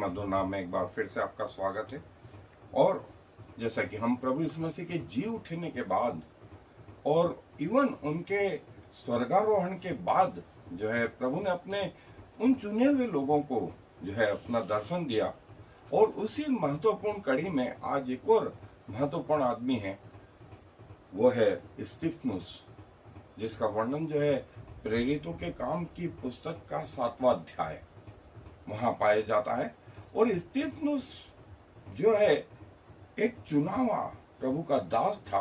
मधुर नाम में एक बार फिर से आपका स्वागत है। और जैसा कि हम प्रभु यीशु मसीह के जी उठने के बाद और इवन उनके स्वर्गारोहण के बाद जो है प्रभु ने अपने उन चुने हुए लोगों को जो है अपना दर्शन दिया। और उसी महत्वपूर्ण कड़ी में आज एक और महत्वपूर्ण आदमी है, वो है स्तिफनुस, जिसका वर्णन जो है प्रेरितों के काम की पुस्तक का 7वां अध्याय वहां पाया जाता है। और स्तिफनुस जो है एक चुना हुआ प्रभु का दास था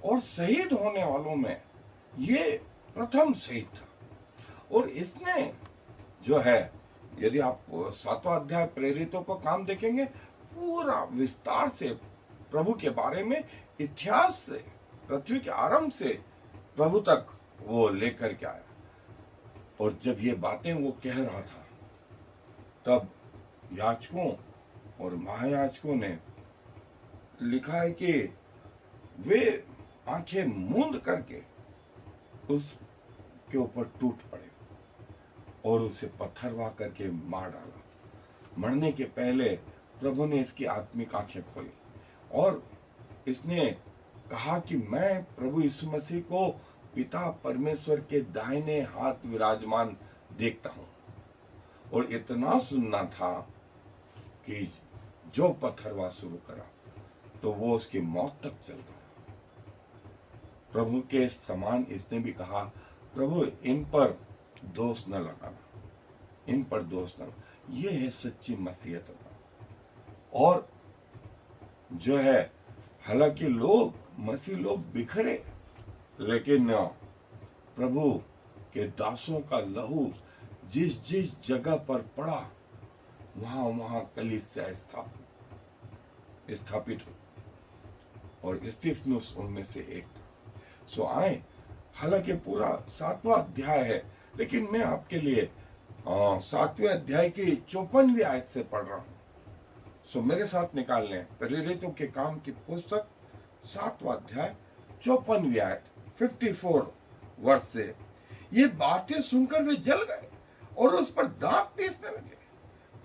और शहीद होने वालों में ये प्रथम शहीद था। और इसने जो है, यदि आप 7वां अध्याय प्रेरितों को काम देखेंगे, पूरा विस्तार से प्रभु के बारे में इतिहास से, पृथ्वी के आरंभ से प्रभु तक वो लेकर के आया। और जब ये बातें वो कह रहा था, तब याजकों और महायाजकों ने लिखा है कि वे आंखें मूंद करके उसके ऊपर टूट पड़े और उसे पत्थरवा करके मार डाला। मरने के पहले प्रभु ने इसकी आत्मिक आंखें खोली और इसने कहा कि मैं प्रभु यीशु मसीह को पिता परमेश्वर के दाहिने हाथ विराजमान देखता हूं। और इतना सुनना था कि जो पत्थरवा शुरू करा तो वो उसकी मौत तक चल गया। प्रभु के समान इसने भी कहा, प्रभु इन पर दोष न लगाना, इन पर दोष न लगाना। ये है सच्ची मसीहत। और जो है, हालांकि मसीह लोग बिखरे, लेकिन प्रभु के दासों का लहू जिस जिस जगह पर पड़ा वहां कलीसिया स्थापित हो। और स्तिफनुस उनमें से एक था। सो आए, हालांकि पूरा 7वां अध्याय है, लेकिन मैं आपके लिए 7वें अध्याय की 54वीं आयत से पढ़ रहा हूं। सो मेरे साथ निकाल लें प्रेरितों के काम की पुस्तक 7वां अध्याय 54वीं आयत 54 वर्ष से। ये बातें सुनकर वे जल गए और उस पर दांत पीसने लगे।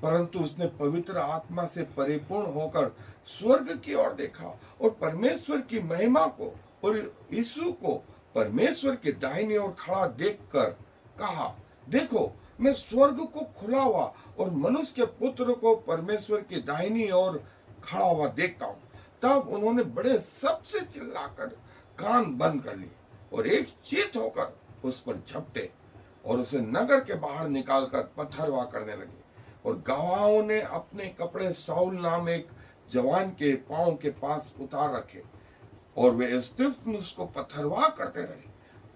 परंतु उसने पवित्र आत्मा से परिपूर्ण होकर स्वर्ग की ओर देखा और परमेश्वर की महिमा को और यीशु को परमेश्वर के दाहिनी ओर खड़ा देखकर कहा, देखो मैं स्वर्ग को खुला हुआ और मनुष्य के पुत्र को परमेश्वर की दाहिनी ओर खड़ा हुआ देखता हूँ। तब उन्होंने बड़े सबसे चिल्लाकर कान बंद कर लिए और एक चीत होकर उस पर झपटे और उसे नगर के बाहर निकालकर पत्थरवा करने लगे। और गवाहों ने अपने कपड़े साउल नाम एक जवान के पांव के पास उतार रखे और वे स्तिफनुस को पत्थरवा करते रहे।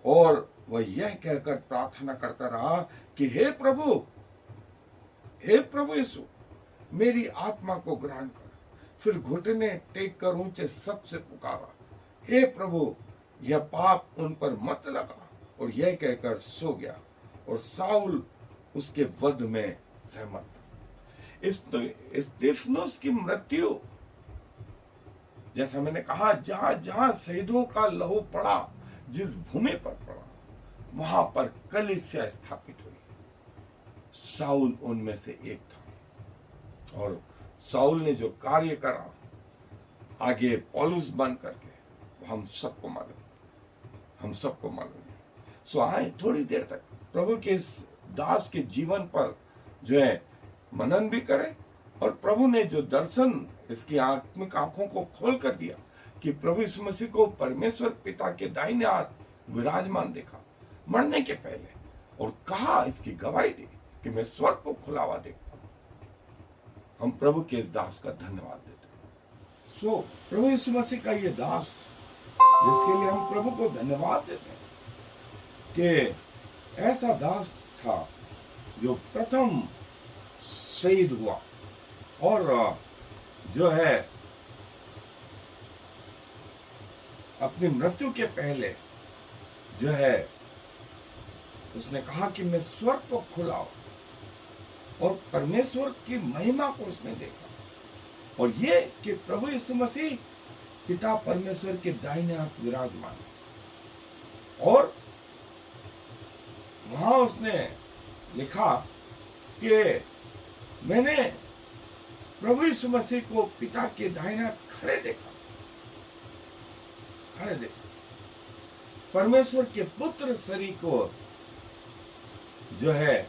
और वह यह कहकर प्रार्थना करता रहा कि हे प्रभु यीशु, मेरी आत्मा को ग्रहण कर। फिर घुटने टेक कर ऊंचे सबसे पुकारा, हे प्रभु, यह पाप उन पर मत लगा। और यह कहकर सो गया और साउल उसके वध में सहमत। स्तिफनुस की मृत्यु, जैसा मैंने कहा, जहां जहां शहीदों का लहू पड़ा, जिस भूमि पर पड़ा, वहां पर कलीसिया स्थापित हुई। साउल उनमें से एक था। और साउल ने जो कार्य करा आगे पौलुस बन करके, हम सबको मालूम है। सो आए थोड़ी देर तक प्रभु के इस दास के जीवन पर जो है मनन भी करें। और प्रभु ने जो दर्शन इसकी आत्मिक आंखों को खोल कर दिया कि प्रभु यीशु मसीह को परमेश्वर पिता के दाहिने हाथ विराजमान देखा मरने के पहले, और कहा, इसकी गवाही दी कि मैं स्वर्ग को खुला हुआ देखता हूं। हम प्रभु के इस दास का धन्यवाद देते हैं। सो प्रभु यीशु मसीह का ये दास, जिसके लिए हम प्रभु को धन्यवाद देते हैं कि ऐसा दास था जो प्रथम शहीद हुआ और जो है अपनी मृत्यु के पहले जो है उसने कहा कि मैं स्वर्ग को खुला और परमेश्वर की महिमा को उसने देखा। और ये कि प्रभु यीशु मसीह पिता परमेश्वर के दाहिने हाथ विराजमान। और वहां उसने लिखा कि मैंने प्रभु यीशु मसीह को पिता के दाहिने हाथ खड़े देखा, परमेश्वर के पुत्र शरीर को जो है,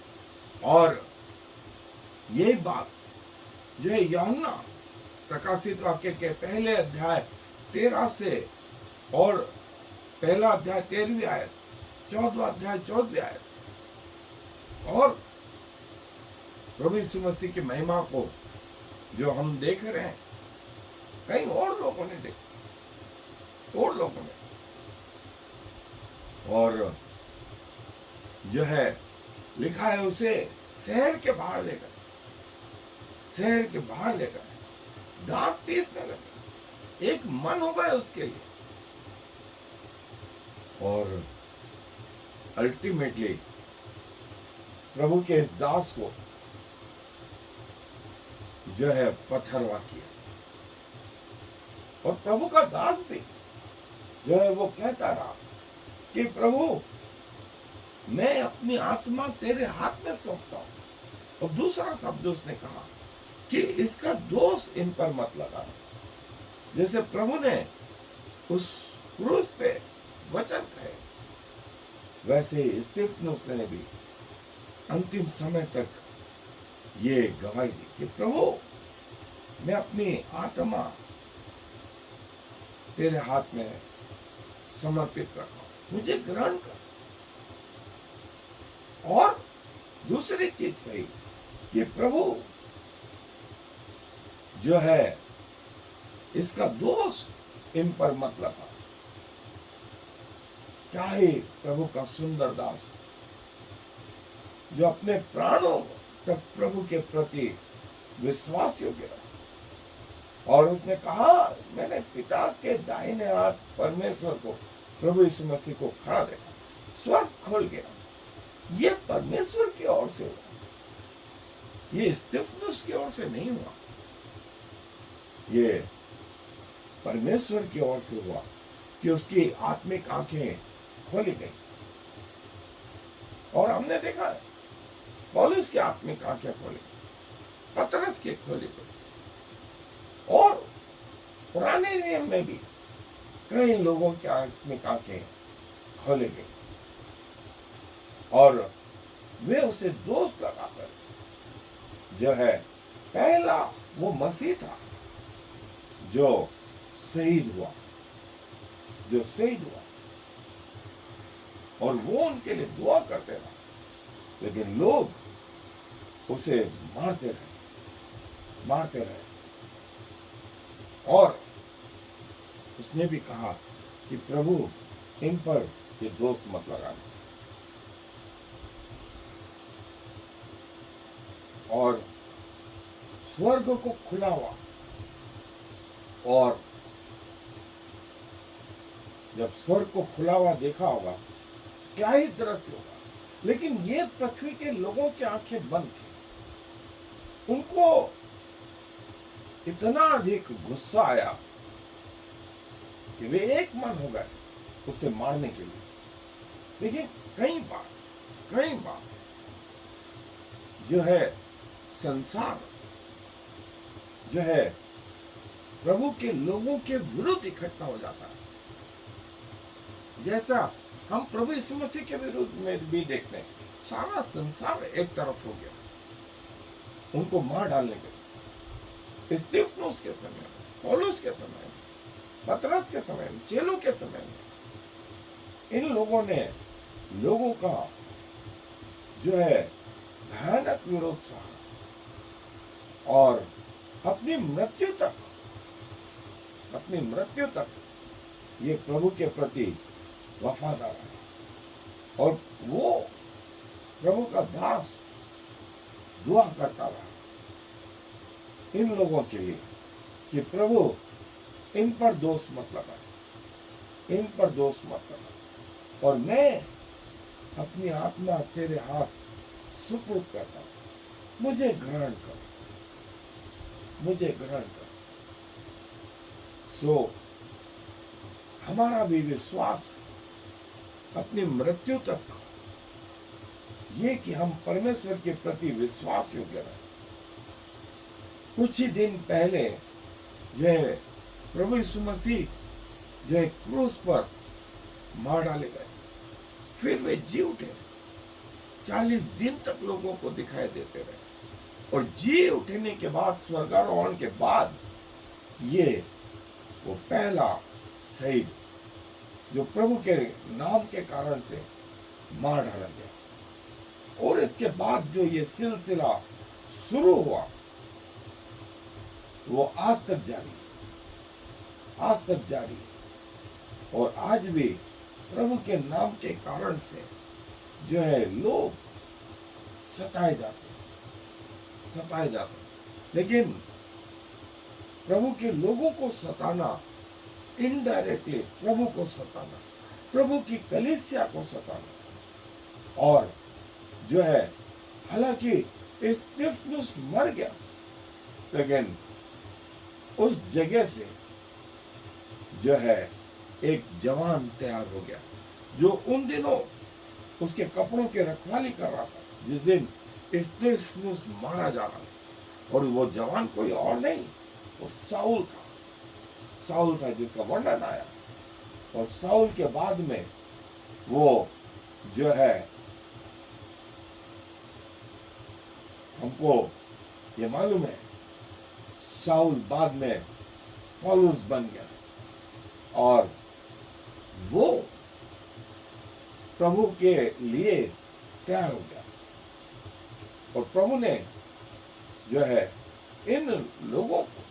और ये बात जो है यूहन्ना प्रकाशित वाक्य के पहले अध्याय 13 से और पहला अध्याय 13वीं आयत, 14वां अध्याय 14वीं आयत, और प्रभु यीशु मसीह की महिमा को जो हम देख रहे हैं, कहीं और लोगों ने देखा, और लोगों ने, और जो है लिखा है उसे शहर के बाहर लेकर दांत पीसने लगे, एक मन हो गया उसके लिए, और अल्टीमेटली प्रभु के इस दास को जो है पत्थरवा किया। और प्रभु का दास भी जो है वो कहता रहा कि प्रभु मैं अपनी आत्मा तेरे हाथ में सौंपता हूं। और दूसरा शब्द उसने कहा कि इसका दोष इन पर मत लगाना। जैसे प्रभु ने उस क्रूस पे वचन कहे, वैसे ही स्तिफनुस ने भी अंतिम समय तक ये गवाही दी कि प्रभु मैं अपनी आत्मा तेरे हाथ में समर्पित करता हूं, मुझे ग्रहण कर। और दूसरी चीज कही कि प्रभु जो है इसका दोष इन पर मत लगा। क्या ही प्रभु का सुंदर दास जो अपने प्राणों तक प्रभु के प्रति विश्वास योग्य रहा। और उसने कहा मैंने पिता के दाहिने हाथ परमेश्वर को, प्रभु यीशु मसीह को खड़ा देखा, स्वर्ग खोल गया। ये परमेश्वर की ओर से हुआ, ये स्तिफनुस की ओर से नहीं हुआ, ये परमेश्वर की ओर से हुआ कि उसकी आत्मिक आंखें खोली गई। और हमने देखा है पौलुस की आत्मिक आंखें खोली, पतरस की खोली गई, और पुराने नियम में भी कई लोगों की आत्मिक आंखें खोली गई, और वे उसे दोष लगाकर जो है, पहला वो मसीह था जो शहीद हुआ, और वो उनके लिए दुआ करते रहे, लेकिन लोग उसे मारते रहे। और उसने भी कहा कि प्रभु इन पर ये दोष मत लगाना। और स्वर्ग को खुला हुआ, और जब स्वर्ग को खुला हुआ देखा होगा क्या ही दृश्य होगा। लेकिन ये पृथ्वी के लोगों की आंखें बंद थी, उनको इतना अधिक गुस्सा आया कि वे एक मन हो गए उसे मारने के लिए। लेकिन कई बार जो है संसार जो है प्रभु के लोगों के विरुद्ध इकट्ठा हो जाता है। जैसा हम प्रभु यीशु मसीह के विरुद्ध में भी देखते हैं, सारा संसार एक तरफ हो गया उनको मार डालने के लिए। स्तिफनुस के समय में, पौलुस के समय में, पतरस के समय में, चेलों के समय में इन लोगों ने लोगों का जो है भयानक विरोध सहा, और अपनी मृत्यु तक ये प्रभु के प्रति वफादार है। और वो प्रभु का दास दुआ करता रहा इन लोगों के लिए कि प्रभु इन पर दोष मत लगाए, और मैं अपनी आत्मा तेरे हाथ सुपुर्द करता हूं, मुझे ग्रहण कर। सो हमारा भी विश्वास अपनी मृत्यु तक ये कि हम परमेश्वर के प्रति विश्वास योग्य रहे, कुछ ही दिन पहले जो है प्रभु यीशु मसीह जो है क्रूस पर मार डाले गए, फिर वे जी उठे, 40 दिन तक लोगों को दिखाई देते रहे, और जी उठने के बाद, स्वर्गारोहण के बाद, ये वो पहला शहीद जो प्रभु के नाम के कारण से मार डाला गया। और इसके बाद जो ये सिलसिला शुरू हुआ वो आज तक जारी है। और आज भी प्रभु के नाम के कारण से जो है लोग सताए जाते हैं। लेकिन प्रभु के लोगों को सताना, इनडायरेक्टली प्रभु को सताना, प्रभु की कलीसिया को सताना, और जो है हालांकि स्तिफनुस मर गया, लेकिन उस जगह से जो है एक जवान तैयार हो गया, जो उन दिनों उसके कपड़ों की रखवाली कर रहा था जिस दिन स्तिफनुस मारा जा रहा था। और वो जवान कोई और नहीं, वो साउल था जिसका वर्णन आया। और साउल के बाद में वो जो है, हमको ये मालूम है, साउल बाद में पौलुस बन गया, और वो प्रभु के लिए तैयार हो गया। और प्रभु ने जो है इन लोगों को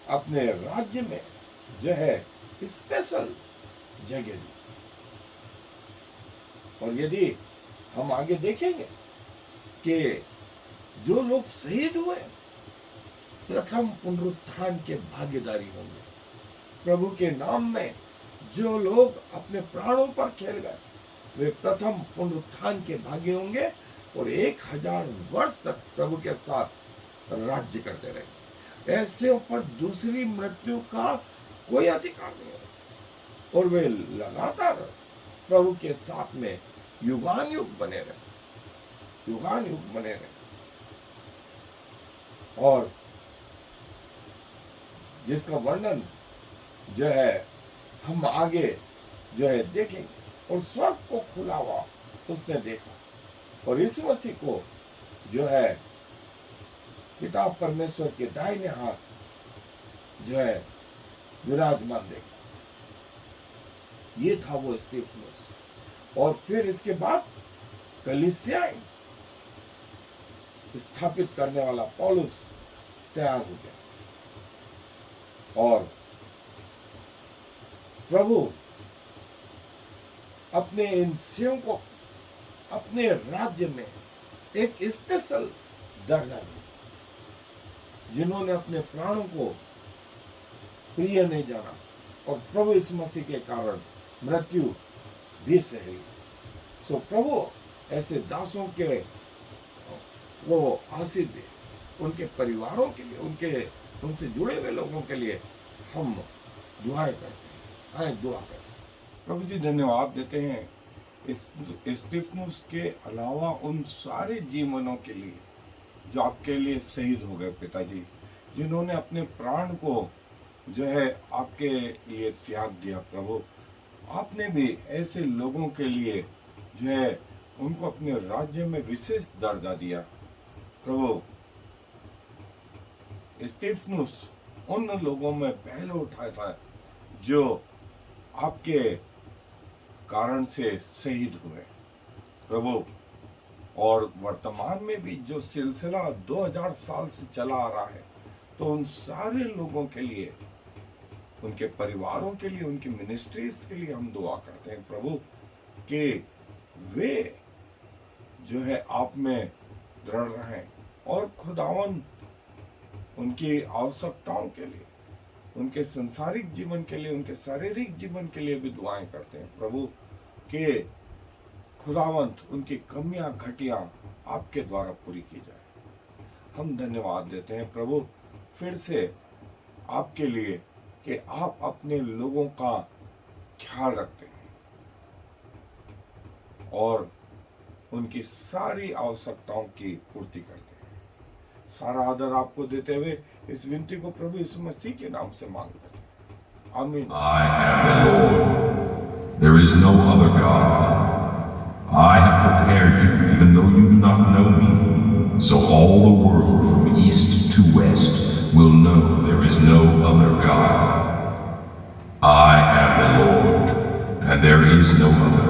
अपने राज्य में जो है स्पेशल जगह दी। और यदि हम आगे देखेंगे कि जो लोग शहीद हुए प्रथम पुनरुत्थान के भागीदारी होंगे, प्रभु के नाम में जो लोग अपने प्राणों पर खेल गए वे प्रथम पुनरुत्थान के भागी होंगे, और 1000 वर्ष तक प्रभु के साथ राज्य करते रहेंगे। ऐसे पर दूसरी मृत्यु का कोई अधिकार नहीं है, और वे लगातार प्रभु के साथ में युगानुयुग बने रहे। और जिसका वर्णन जो है हम आगे जो है देखेंगे। और स्वर्ग को खुला हुआ उसने देखा, और यीशु मसीह को जो है पिता परमेश्वर के दाहिने हाथ जो है विराजमान देखा। ये था वो स्तिफनुस। और फिर इसके बाद कलीसियाएं स्थापित करने वाला पौलुस तैयार हो गया, और प्रभु अपने इन सेवकों को अपने राज्य में एक स्पेशल दर्जा दिया, जिन्होंने अपने प्राणों को प्रिय नहीं जाना, और प्रभु यीशु मसीह के कारण मृत्यु भी सही। सो प्रभु ऐसे दासों के को आशीष दे, उनके परिवारों के लिए, उनसे जुड़े हुए लोगों के लिए हम दुआएं करते हैं। आए दुआ करते हैं। प्रभु जी धन्यवाद देते हैं स्तिफनुस के अलावा उन सारे जीवनों के लिए जो आपके लिए शहीद हो गए पिताजी, जिन्होंने अपने प्राण को जो है आपके लिए त्याग दिया। प्रभु आपने भी ऐसे लोगों के लिए जो है उनको अपने राज्य में विशेष दर्जा दिया। प्रभु स्तिफनुस उन लोगों में पहले उठाया था जो आपके कारण से शहीद हुए प्रभु। और वर्तमान में भी जो सिलसिला 2000 साल से चला आ रहा है, तो उन सारे लोगों के लिए, उनके परिवारों के लिए, उनकी मिनिस्ट्रीज के लिए हम दुआ करते हैं प्रभु कि वे जो है आप में दृढ़ रहें, और खुदावन उनकी आवश्यकताओं के लिए, उनके संसारिक जीवन के लिए, उनके शारीरिक जीवन के लिए भी दुआएं करते हैं प्रभु कि खुदावंत उनकी कमियां घटियां आपके द्वारा पूरी की जाए। हम धन्यवाद देते हैं प्रभु फिर से आपके लिए कि आप अपने लोगों का ख्याल रखते हैं और उनकी सारी आवश्यकताओं की पूर्ति करते हैं। सारा आदर आपको देते हुए इस विनती को प्रभु यीशु मसीह के नाम से मांगते हैं, आमीन। I am the Lord. There is no other God. I have prepared you even though you do not know me, so all the world from east to west will know there is no other God. I am the Lord, and there is no other.